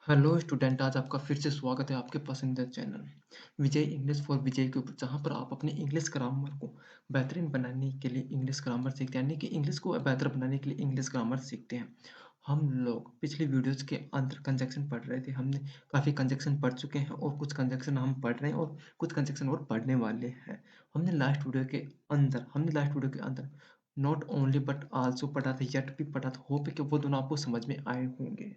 Hello student, आज आपका फिर से स्वागत है आपके पसंदीदा चैनल विजय इंग्लिश फॉर विजय के ऊपर, जहाँ पर आप अपने इंग्लिश ग्रामर को बेहतरीन बनाने के लिए इंग्लिश ग्रामर सीखते हैं, यानी कि इंग्लिश को बेहतर बनाने के लिए इंग्लिश ग्रामर सीखते हैं। हम लोग पिछले वीडियोस के अंदर कंजक्शन पढ़ रहे थे। हमने काफ़ी कंजक्शन पढ़ चुके हैं और कुछ कंजक्शन हम पढ़ रहे हैं और कुछ कंजक्शन और पढ़ने वाले हैं। हमने लास्ट वीडियो के अंदर नॉट ओनली बट आल्सो पढ़ा था, येट भी पढ़ा था। होप है कि वो दोनों आपको समझ में आए होंगे।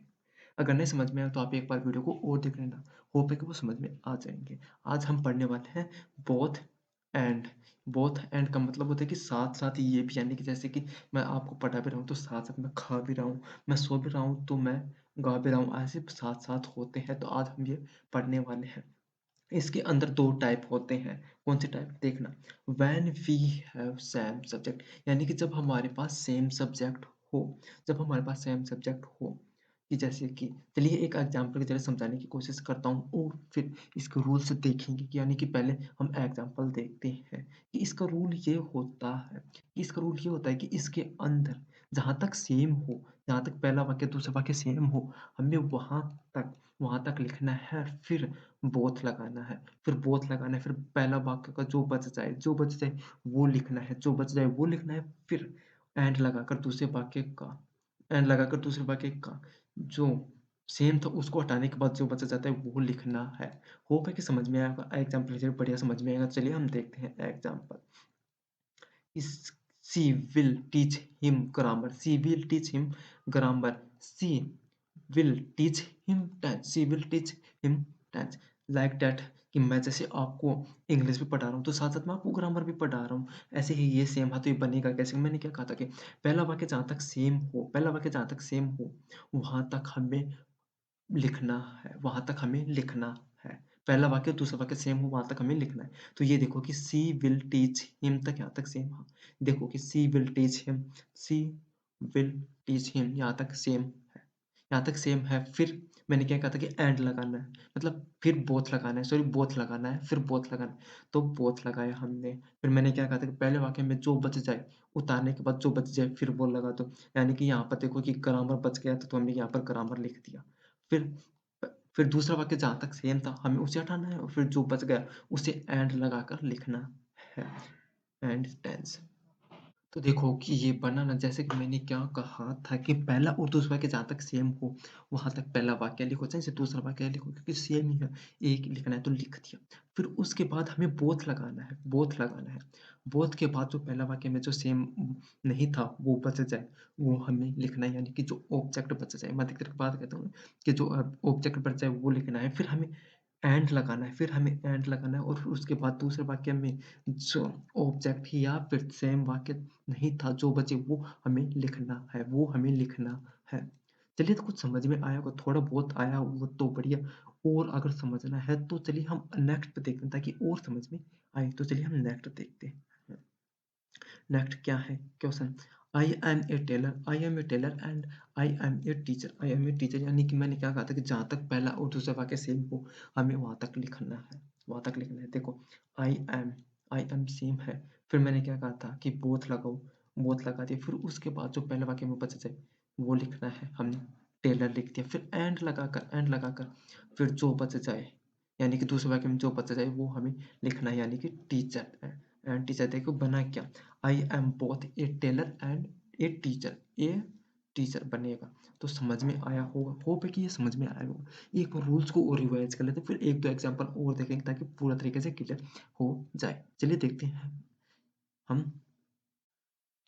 अगर नहीं समझ में आया तो आप एक बार वीडियो को और देख लेना। होप है कि वो समझ में आ जाएँगे। आज हम पढ़ने वाले हैं बोथ एंड। बोथ एंड का मतलब होता है कि साथ-साथ ये भी, यानी कि जैसे कि मैं आपको पढ़ा भी रहा हूँ तो साथ-साथ मैं खा भी रहा हूँ, मैं सो भी रहा हूँ तो मैं गा भी रहा हूँ, ऐसे साथ-साथ होते हैं। तो आज हम ये पढ़ने वाले हैं। इसके अंदर 2 टाइप होते हैं। कौन से टाइप देखना, when we have same subject, यानी कि जब हमारे पास सेम सब्जेक्ट हो। जब हमारे पास सेम सब्जेक्ट हो, कि जैसे कि चलिए एक एग्जांपल की तरह समझाने की कोशिश करता हूँ और फिर इसके रूल्स देखेंगे, कि यानी कि पहले हम एग्जांपल देखते हैं कि इसका रूल ये होता है। कि इसके अंदर जहाँ तक सेम हो, जहाँ तक पहला वाक्य दूसरा वाक्य सेम हो, हमें वहाँ तक लिखना है। फिर बोथ लगाना है, फिर पहला वाक्य का जो बच जाए वो लिखना है, फिर एंड लगाकर दूसरे वाक्य का जो सेम था उसको हटाने के बाद जो बचा जाता है वो लिखना है। होप है कि समझ में आया होगा। एग्ज़ाम्पल से बढ़िया समझ में आएगा। चलिए हम देखते हैं एग्ज़ाम्पल। इस she will teach him grammar, she will teach him tense like that. कि मैं जैसे आपको इंग्लिश भी पढ़ा रहा हूँ तो साथ-साथ मैं आपको ग्रामर भी पढ़ा रहा हूँ। ऐसे ही ये सेम है तो ये बनेगा कैसे? मैंने क्या कहा था कि पहला वाक्य जहाँ तक सेम हो, वहाँ तक हमें लिखना है। पहला वाक्य दूसरा वाक्य सेम हो, वहाँ तक हमें लिखना है। तो ये देखो कि शी विल टीच हिम तक यहाँ तक सेम। हाँ, देखो कि शी विल टीच हिम यहाँ तक सेम है। यहाँ तक सेम है। फिर मैंने क्या कहा था कि एंड लगाना है, मतलब फिर बोथ लगाना है, फिर बोथ लगाना है। तो बोथ लगाया हमने। फिर मैंने क्या कहा था कि पहले वाक्य में जो बच जाए, उतारने के बाद जो बच जाए फिर वो लगा दो। यानी कि यहाँ पर देखो कि ग्रामर बच गया था तो हमने यहाँ पर ग्रामर लिख दिया। फिर फिर दूसरा वाक्य जहाँ तक सेम था हमें उसे हटाना है और फिर जो बच गया उसे एंड लगाकर लिखना है। And tense. तो देखो कि ये बना ना, जैसे कि मैंने क्या कहा था कि पहला और दूसरा वाक्य जहाँ तक सेम हो वहाँ तक पहला वाक्य लिखो, चाहे दूसरा वाक्य लिखो, क्योंकि सेम ही है। एक ही लिखना है तो लिख दिया। फिर उसके बाद हमें बोथ के बाद जो पहला वाक्य में जो सेम नहीं था वो बच जाए, वो हमें लिखना है। यानी कि जो ऑब्जेक्ट बच जाए, मैं अधिकतर बात कहता हूँ कि जो ऑब्जेक्ट बच जाए वो लिखना है। फिर हमें एंड लगाना है और फिर उसके बाद दूसरे वाक्य में जो ऑब्जेक्ट या फिर सेम वाक्य नहीं था, जो बचे वो हमें लिखना है। चलिए, तो कुछ समझ में आया होगा, थोड़ा बहुत आया वो तो बढ़िया। और अगर समझना है तो चलिए हम नेक्स्ट पे देखते हैं ताकि और समझ में आए। तो चलिए हम नेक्स्ट देखते हैं। नेक्स्ट क्या है question. I am a tailor and I am a teacher, यानी कि मैंने क्या कहा था कि जहाँ तक पहला और दूसरा वाक्य सेम हो हमें वहाँ तक लिखना है। देखो, I am I am same है। फिर मैंने क्या कहा था कि बोथ लगा दिया। फिर उसके बाद जो पहले वाक्य में बच जाए वो लिखना है, हमने टेलर लिख दिया। फिर एंड लगाकर फिर जो बच जाए, यानी कि दूसरे वाक्य में जो बच जाए वो हमें लिखना है, यानी कि टीचर। एंड टीचर देखो बना क्या, I am both a tailor and a teacher बनेगा। तो समझ में आया होगा। होप है कि ये समझ में आया होगा। एक रूल्स को और रिवाइज कर लेते हैं, फिर एक दो एग्जांपल और देखेंगे ताकि पूरा तरीके से क्लियर हो जाए। चलिए देखते हैं हम।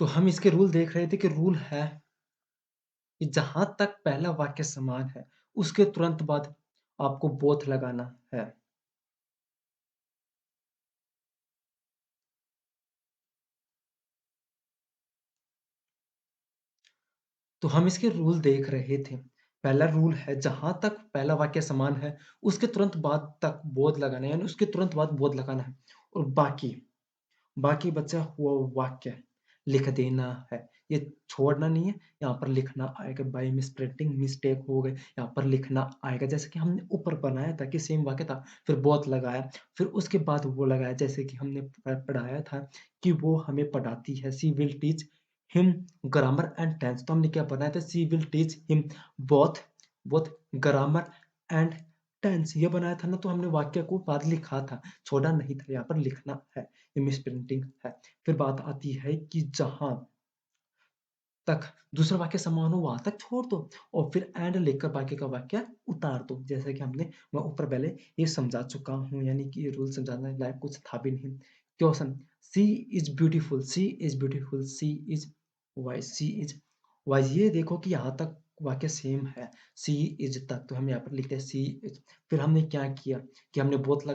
तो हम इसके रूल देख रहे थे कि रूल है कि जहां तक पहला वाक्य समान है उसके तुरंत बाद आपको बोथ लगाना है। तो हम इसके रूल देख रहे थे। पहला रूल है, जहाँ तक पहला वाक्य समान है, उसके तुरंत बाद तक बोध लगाना है, यानी उसके तुरंत बाद बोध लगाना है। और बाकी बाकी बचा हुआ वाक्य लिख देना है। ये छोड़ना नहीं है, यहाँ पर लिखना आएगा। बाय मिसप्रिंटिंग मिस्टेक हो गए, यहाँ पर लिखना आएगा। जैसे कि हमने ऊपर बनाया था कि सेम वाक्य था, फिर बोथ लगाया, फिर उसके बाद वो लगाया। जैसे कि हमने पढ़ाया था कि वो हमें पढ़ाती है, she will teach him grammar and tense. तो हमने क्या बनाया था, she will teach him both both grammar and tense ये बनाया था ना, तो हमने वाक्य को बाद लिखा था, छोड़ा नहीं था, यहाँ पर लिखना है, ये मिसप्रिंटिंग है। फिर बात आती है कि जहाँ तक दूसरा वाक्य समान हो वहाँ तक छोड़ दो और फिर एंड लेकर बाकी का वाक्य उतार दो। जैसे कि मैं ऊपर पहले ये समझा चुका हूँ, यानी कि ये रूल समझाने लायक कुछ था भी नहीं। Question, she is beautiful, she is beautiful, she is wise, she is wise. ये देखो कि यहाँ तक वाक्य सेम है, सी इज़ तक, तो हम यहाँ पर लिखते हैं सी इज़। फिर हमने क्या किया कि हमने बोथ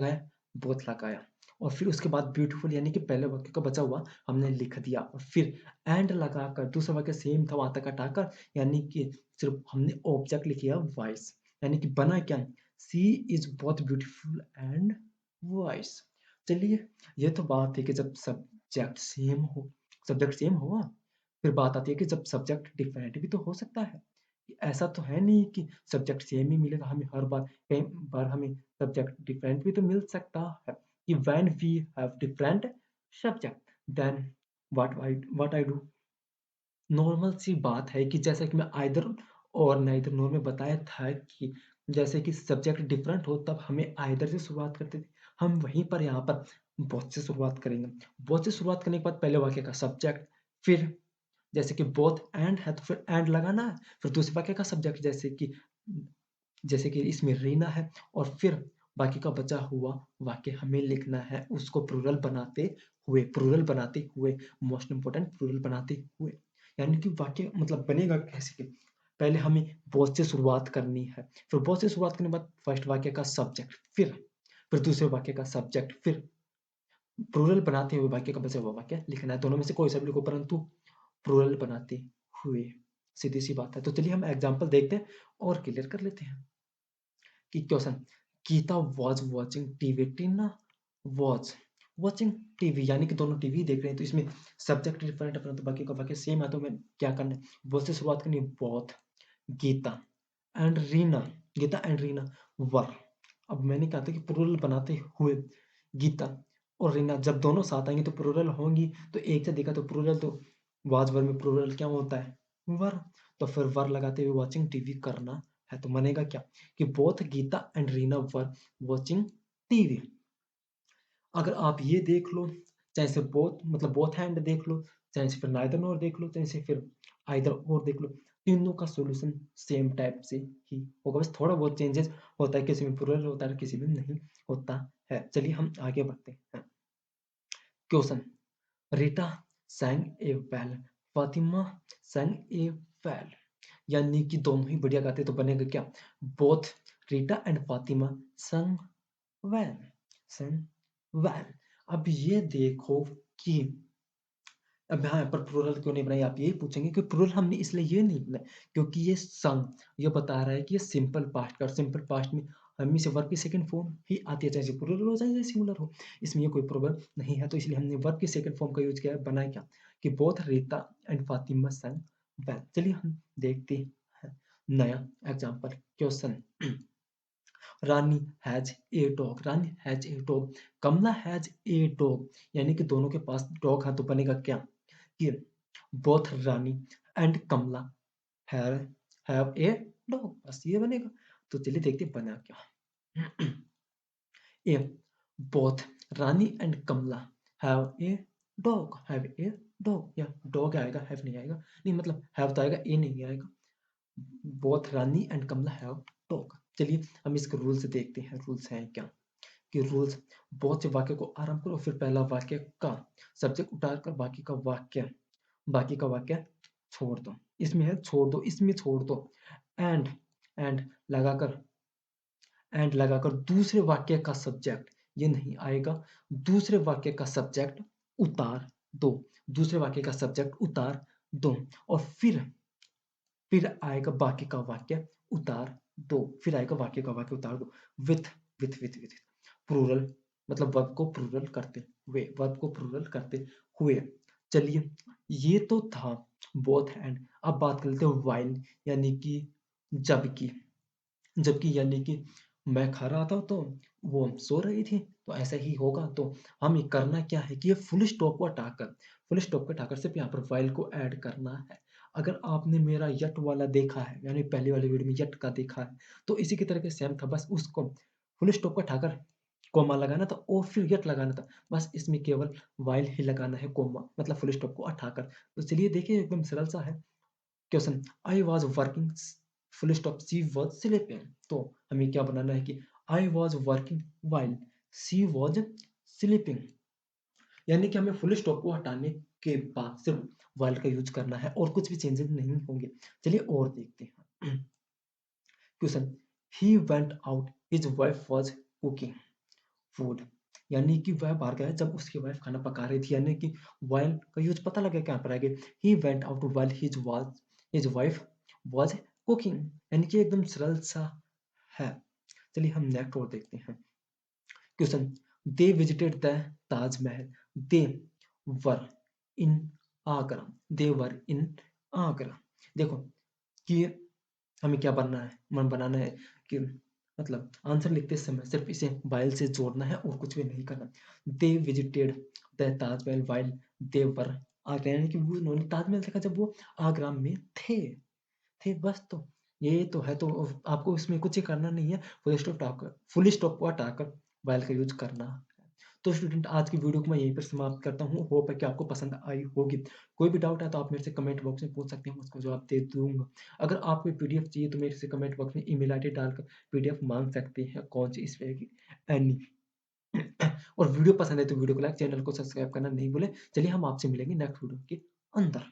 लगाया और फिर उसके बाद ब्यूटीफुल यानी कि पहले वाक्य का बचा हुआ हमने लिख दिया और फिर एंड लगाकर दूसरा वाक्य सेम था वहां तक हटाकर, यानी कि सिर्फ हमने ऑब्जेक्ट लिख दिया वॉइस, यानी कि बना क्या, she is both beautiful and voice. चलिए, ये तो बात है कि जब सब्जेक्ट सेम हुआ, फिर बात आती है कि जब सब्जेक्ट डिफरेंट भी तो हो सकता है। ऐसा तो है नहीं कि सब्जेक्ट सेम ही मिलेगा हमें हर बार, कई बार हमें सब्जेक्ट डिफरेंट भी तो मिल सकता है। कि when we have different subject, then what I do, normal सी बात है कि जैसा कि मैं आइदर और नाइदर नोर में बताया था कि जैसे कि सब्जेक्ट डिफरेंट हो तब हमें आइदर से शुरुआत करते थे, हम वहीं पर यहाँ पर बोथ से शुरुआत करेंगे। बोथ से शुरुआत करने के बाद पहले वाक्य का सब्जेक्ट, फिर जैसे कि बोथ एंड है तो फिर एंड लगाना है, फिर दूसरे वाक्य का सब्जेक्ट जैसे कि इसमें रीना है और फिर बाकी का बचा हुआ वाक्य हमें लिखना है उसको प्लूरल बनाते हुए, मोस्ट इंपोर्टेंट प्लूरल बनाते हुए। यानी कि वाक्य मतलब बनेगा कैसे कि पहले हमें बोथ से शुरुआत करनी है, फिर बोथ से शुरुआत करने के बाद फर्स्ट वाक्य का सब्जेक्ट, फिर दूसरे वाक्य का सब्जेक्ट, फिर प्लूरल बनाते हुए वाक्य का बचा हुआ वाक्य लिखना है। दोनों में से कोई सा भी लिखो परंतु प्लूरल बनाते हुए, सीधी सी बात है। तो चलिए हम एग्जाम्पल देखते हैं और क्लियर कर लेते हैं कि question, Geeta was watching TV, Tina was watching TV, यानी कि दोनों टीवी देख रहे हैं, तो इसमें सब्जेक्ट डिफरेंट है परंतु बाकी का वाक्य सेम है, तो मैं क्या करना है, बोथ से शुरुआत करनी है, both Geeta and Reena, Geeta and Reena were. अब मैंने कहा था कि प्लूरल बनाते हुए गीता और रीना जब दोनों साथ आएंगे तो प्लूरल होंगी, तो एक से देखा तो प्लूरल, तो वाज वर में प्लूरल क्या होता है, वर। तो फिर वर लगाते हुए वॉचिंग टीवी करना है, तो बनेगा क्या कि both Geeta and Reena were watching TV. अगर आप ये देख लो, चाहे से बोथ मतलब बोथ हैंड देख लो, चाहे से फिर नाइदर नोर देख लो, चाहे से फिर आइदर और देख लो, तीनों का सॉल्यूशन सेम टाइप से ही होगा, बस थोड़ा बहुत चेंजेस होता है, किसी में प्लूरल होता है किसी में नहीं होता है। चलिए हम आगे बढ़ते हैं। क्वेश्चन, रीटा sang ए वेल, फातिमा sang ए वेल, यानी कि दोनों ही बढ़िया गाते, तो बनेगा क्या, both Rita and Fatima sang well, sang well। अब ये देखो कि अब यहाँ पर प्लूरल क्यों नहीं बनाई, आप यही पूछेंगे कि प्लूरल हमने इसलिए ये नहीं बनाई क्योंकि ये संग ये बता रहा है कि ये सिंपल पास्ट का, सिंपल पास्ट में हमेशा वर्ब की सेकंड फॉर्म ही आती है, चाहे प्लूरल हो चाहे सिंगुलर हो, इसमें ये कोई प्रॉब्लम नहीं है, तो इसलिए हमने वर्ब की सेकंड फॉर्म का यूज किया है। बनाया क्या कि बोथ रीता एंड फातिमा संग वेल। चलिए हम देखते हैं नया example question, Rani has a dog, Rani has a dog, Kamala has a dog, यानी कि दोनों के पास डॉग है, तो बनेगा क्या कि both Rani and Kamala have have a dog, बस ये बनेगा। तो चलिए देखते हैं बना क्या। A both Rani and Kamala have a dog, या डॉग आएगा, हैव नहीं आएगा, नहीं मतलब हैव तो आएगा, ए नहीं आएगा। Both Rani and Kamala have dog. चलिए हम इसके रूल्स देखते हैं, रूल्स हैं क्या कि रूल्स, बहुत से वाक्य को आरंभ करो, फिर पहला वाक्य का सब्जेक्ट उतारकर बाकी का वाक्य छोड़ दो, इसमें है छोड़ दो, इसमें छोड़ दो, एंड एंड लगाकर दूसरे वाक्य का सब्जेक्ट, ये नहीं आएगा, दूसरे वाक्य का सब्जेक्ट उतार दो, दूसरे वाक्य का सब्जेक्ट उतार दो, और फिर आएगा बाकी का वाक्य उतार दो, फिर आएगा वाक्य का वाक्य उतार दो, विथ विथ प्लूरल, मतलब वर्ब को प्लूरल करते हुए। चलिए, ये तो था बोथ एंड। अब बात कर लेते हैं व्हाइल, यानी कि जबकि, यानी कि मैं खा रहा था तो वो सो रही थी, तो ऐसा ही होगा। तो हमें करना क्या है कि ये फुल स्टॉप को हटाकर सिर्फ यहाँ पर व्हाइल को ऐड करना है। अगर आपने मेरा यट वाला देखा है, यानी पहले वाली वीडियो में यट का देखा है, तो इसी की तरह के सेम था, बस उसको फुल स्टॉप को हटाकर कॉमा लगाना था और फिर यट लगाना था। बस इसमें केवल व्हाइल ही लगाना है, कॉमा मतलब फुल स्टॉप को हटाकर। तो चलिए देखिए एकदम सरल सा है। Question, I was working full stop she was sleeping. तो हमें क्या बनाना है कि I was working while she was sleeping. यानी कि हमें फुल स्टॉप को हटाने के बाद सिर्फ व्हाइल का यूज़ करना है और कुछ भी चेंजेस नहीं होंगे। चलिए और देखते हैं। Question, he went out his wife was cooking food. यानी कि वह बाहर गया जब उसकी वाइफ खाना पका रही थी, यानी कि व्हाइल का यूज़ पता लगा कहाँ पर आगे, he went out while his wife was cooking. यानी कि एकदम सरल सा है। चलिए हम नेक्स्ट और देखते हैं। Question, they visited the Taj Mahal, they were in Agra, they were in Agra. देखो कि हमें क्या बनना है, मन बनाना है कि मतलब आंसर लिखते समय सिर्फ इसे वाइल से जोड़ना है और कुछ भी नहीं करना। They visited the Taj Mahal while they were Agra, यानी कि वो उन्होंने ताजमहल देखा जब वो आगरा में थे बस। तो ये तो है, तो आपको इसमें कुछ ही करना नहीं है, फुल स्टॉप को हटाकर वाइल का यूज करना है। तो स्टूडेंट आज की वीडियो को मैं यहीं पर समाप्त करता हूँ। होप है कि आपको पसंद आई होगी। कोई भी डाउट है तो आप मेरे से कमेंट बॉक्स में पूछ सकते हैं, मैं उसको जवाब दे दूंगा। अगर आपको पीडीएफ चाहिए तो मेरे से कमेंट बॉक्स में ईमेल आईडी डालकर पीडीएफ मांग सकते हैं, कौन सी इस तरह की एनी। और वीडियो पसंद है तो वीडियो को लाइक, चैनल को सब्सक्राइब करना नहीं भूलें। चलिए हम आपसे मिलेंगे नेक्स्ट वीडियो के अंदर।